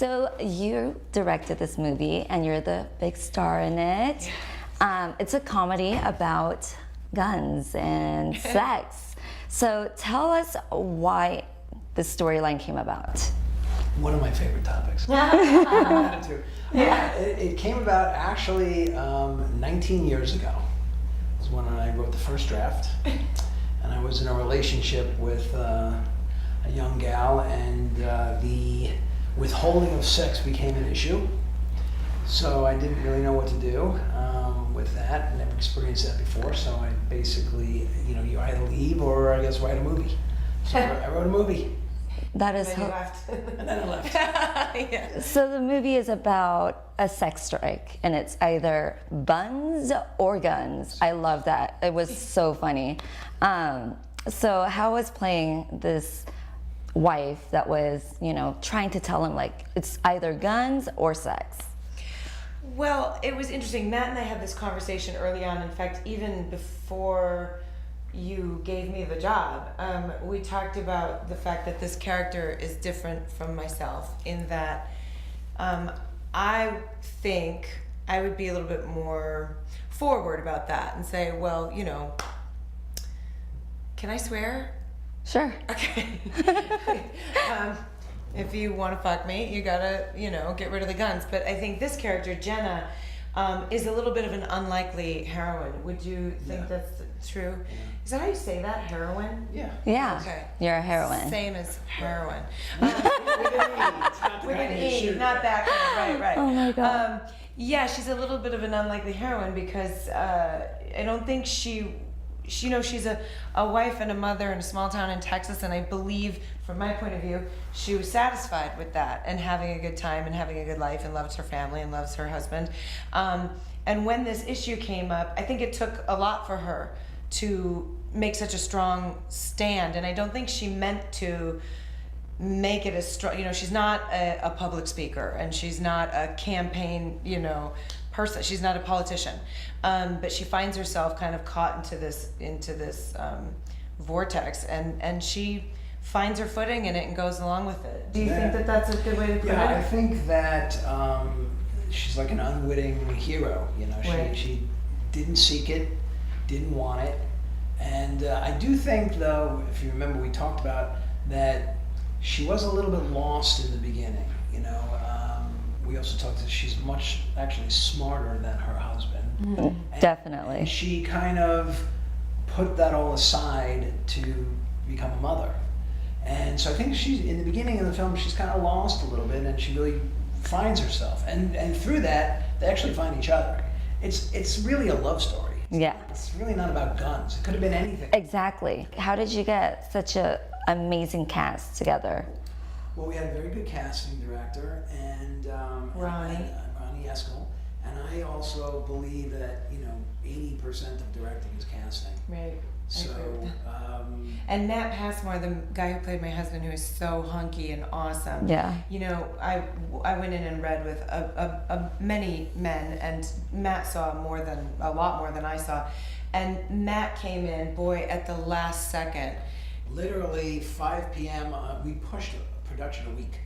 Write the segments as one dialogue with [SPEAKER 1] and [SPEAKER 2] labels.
[SPEAKER 1] So you directed this movie and you're the big star in it. It's a comedy about guns and sex. So tell us why the storyline came about.
[SPEAKER 2] One of my favorite topics. It came about actually 19 years ago. It was when I wrote the first draft. And I was in a relationship with a young gal, and the withholding of sex became an issue. So I didn't really know what to do with that. Never experienced that before. So I basically, you either leave or I guess write a movie. So I wrote a movie.
[SPEAKER 1] That is
[SPEAKER 3] And then you left.
[SPEAKER 2] And then I left.
[SPEAKER 3] Yeah.
[SPEAKER 1] So the movie is about a sex strike, and it's either buns or guns. I love that. It was so funny. So how was playing this wife that was, trying to tell him like it's either guns or sex?
[SPEAKER 3] Well, it was interesting. Matt and I had this conversation early on. In fact, even before you gave me the job, we talked about the fact that this character is different from myself in that I think I would be a little bit more forward about that and say, well, can I swear?
[SPEAKER 1] Sure.
[SPEAKER 3] Okay. If you want to fuck me, you gotta, get rid of the guns. But I think this character, Jenna, is a little bit of an unlikely heroine. Would you think that's true?
[SPEAKER 2] Yeah.
[SPEAKER 3] Is that how you say that, heroine?
[SPEAKER 2] Yeah.
[SPEAKER 1] Yeah.
[SPEAKER 3] Okay.
[SPEAKER 1] You're a heroine.
[SPEAKER 3] Same as heroin.
[SPEAKER 2] With an E. It's not the
[SPEAKER 3] With
[SPEAKER 2] kind
[SPEAKER 3] an
[SPEAKER 2] you
[SPEAKER 3] E,
[SPEAKER 2] shoot.
[SPEAKER 3] not that kind. Right.
[SPEAKER 1] Oh my God.
[SPEAKER 3] Yeah, she's a little bit of an unlikely heroine because I don't think she's a wife and a mother in a small town in Texas, and I believe, from my point of view, she was satisfied with that and having a good time and having a good life and loves her family and loves her husband. And when this issue came up, I think it took a lot for her to make such a strong stand, and I don't think she meant to make it as strong. She's not a public speaker, and she's not a campaign, person. She's not a politician, but she finds herself kind of caught into this vortex, and she finds her footing in it and goes along with it. Do you think that that's a good way to put it?
[SPEAKER 2] Yeah, I think that she's like an unwitting hero.
[SPEAKER 3] Right.
[SPEAKER 2] She didn't seek it, didn't want it, and I do think, though, if you remember, we talked about that she was a little bit lost in the beginning. We also talked that she's much actually smarter than her husband.
[SPEAKER 1] Mm-hmm. Definitely.
[SPEAKER 2] And she kind of put that all aside to become a mother. And so I think she's, in the beginning of the film, she's kind of lost a little bit, and she really finds herself. And through that, they actually find each other. It's really a love story.
[SPEAKER 1] Yeah.
[SPEAKER 2] It's really not about guns. It could have been anything.
[SPEAKER 1] Exactly. How did you get such an amazing cast together?
[SPEAKER 2] Well, we had a very good casting director, and
[SPEAKER 3] Ronnie
[SPEAKER 2] Eskel. And I also believe that 80% of directing is casting.
[SPEAKER 3] Right.
[SPEAKER 2] So,
[SPEAKER 3] and Matt Passmore, the guy who played my husband, who is so hunky and awesome.
[SPEAKER 1] Yeah.
[SPEAKER 3] I went in and read with many men, and Matt saw a lot more than I saw. And Matt came in, boy, at the last second.
[SPEAKER 2] literally 5 p.m. We pushed production a week.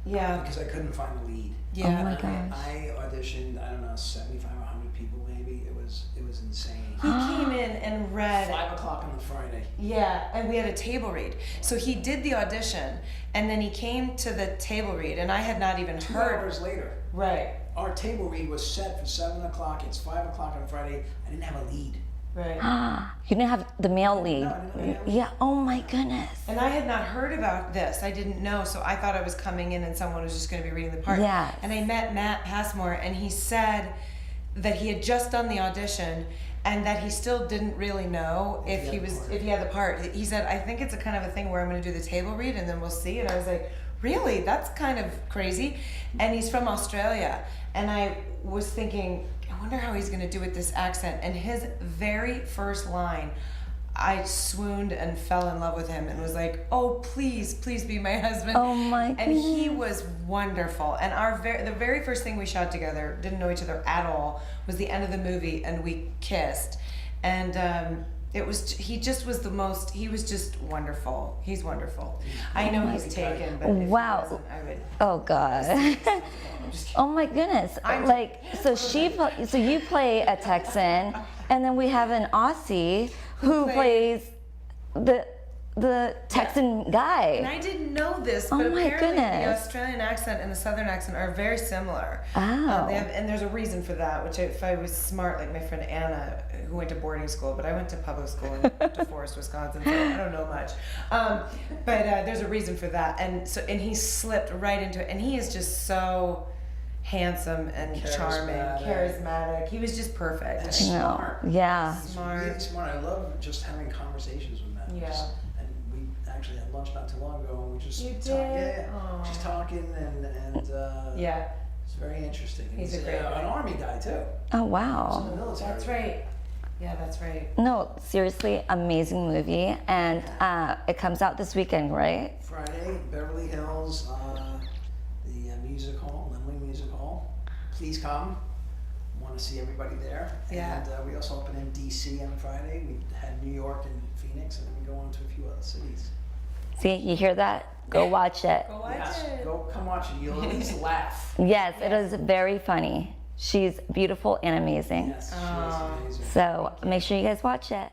[SPEAKER 3] Yeah.
[SPEAKER 2] Because I couldn't find the lead.
[SPEAKER 3] Yeah.
[SPEAKER 1] Oh my gosh.
[SPEAKER 2] I auditioned, 75 or 100 people maybe. It was insane.
[SPEAKER 3] He came in and read.
[SPEAKER 2] 5 o'clock on the Friday.
[SPEAKER 3] Yeah, and we had a table read. So he did the audition, and then he came to the table read, and I had not even
[SPEAKER 2] 2
[SPEAKER 3] heard.
[SPEAKER 2] hours later.
[SPEAKER 3] Right.
[SPEAKER 2] Our table read was set for 7 o'clock. It's 5 o'clock on Friday. I didn't have a lead.
[SPEAKER 3] Right.
[SPEAKER 1] You didn't have the male lead.
[SPEAKER 2] No, I didn't have
[SPEAKER 1] Yeah. Oh my goodness.
[SPEAKER 3] And I had not heard about this. I didn't know, so I thought I was coming in and someone was just going to be reading the part.
[SPEAKER 1] Yes.
[SPEAKER 3] And I met Matt Passmore, and he said that he had just done the audition and that he still didn't really know if he had the part. He said, "I think it's a kind of a thing where I'm going to do the table read and then we'll see." And I was like, "Really? That's kind of crazy." And he's from Australia, and I was thinking, I wonder how he's going to do with this accent. And his very first line, I swooned and fell in love with him and was like, "Oh, please, please be my husband."
[SPEAKER 1] Oh my
[SPEAKER 3] And he was wonderful. And the very first thing we shot together, didn't know each other at all, was the end of the movie, and we kissed. And It was. He just was the most. He was just wonderful. He's wonderful. I know he's taken, but if
[SPEAKER 1] Wow.
[SPEAKER 3] he wasn't, I would.
[SPEAKER 1] Oh God. Oh my goodness. So you play a Texan, and then we have an Aussie who plays the Texan guy.
[SPEAKER 3] And I didn't know this,
[SPEAKER 1] Oh
[SPEAKER 3] but
[SPEAKER 1] my
[SPEAKER 3] apparently
[SPEAKER 1] goodness.
[SPEAKER 3] the Australian accent and the Southern accent are very similar.
[SPEAKER 1] Oh.
[SPEAKER 3] And there's a reason for that, which if I was smart, like my friend Anna, who went to boarding school, but I went to public school in DeForest, Wisconsin, so I don't know much. But there's a reason for that. And he slipped right into it. And he is just so handsome and charming, charismatic. He was just perfect.
[SPEAKER 2] And smart.
[SPEAKER 1] Yeah.
[SPEAKER 2] He's really smart. I love just having conversations with them.
[SPEAKER 3] Yeah.
[SPEAKER 2] And we actually had lunch not too long ago, and we just
[SPEAKER 3] You
[SPEAKER 2] talked.
[SPEAKER 3] did?
[SPEAKER 2] Yeah.
[SPEAKER 3] Aw.
[SPEAKER 2] Just talking, and
[SPEAKER 3] Yeah.
[SPEAKER 2] it's very interesting. And
[SPEAKER 3] He's a great guy.
[SPEAKER 2] an army guy too.
[SPEAKER 1] Oh
[SPEAKER 2] He's in
[SPEAKER 1] wow.
[SPEAKER 2] the military.
[SPEAKER 3] That's right. Yeah, that's right.
[SPEAKER 1] No, seriously, amazing movie, and it comes out this weekend, right?
[SPEAKER 2] Friday, Beverly Hills, the music hall, Limley Music Hall. Please come. Want to see everybody there.
[SPEAKER 3] Yeah.
[SPEAKER 2] And we also open in DC on Friday. We had New York and Phoenix, and then we go on to a few other cities.
[SPEAKER 1] See, you hear that? Go watch it.
[SPEAKER 3] Go watch it.
[SPEAKER 2] Go come watch it. You'll at least laugh.
[SPEAKER 1] Yes, it is very funny. She's beautiful and amazing.
[SPEAKER 2] Yes, she is amazing.
[SPEAKER 1] So make sure you guys watch it.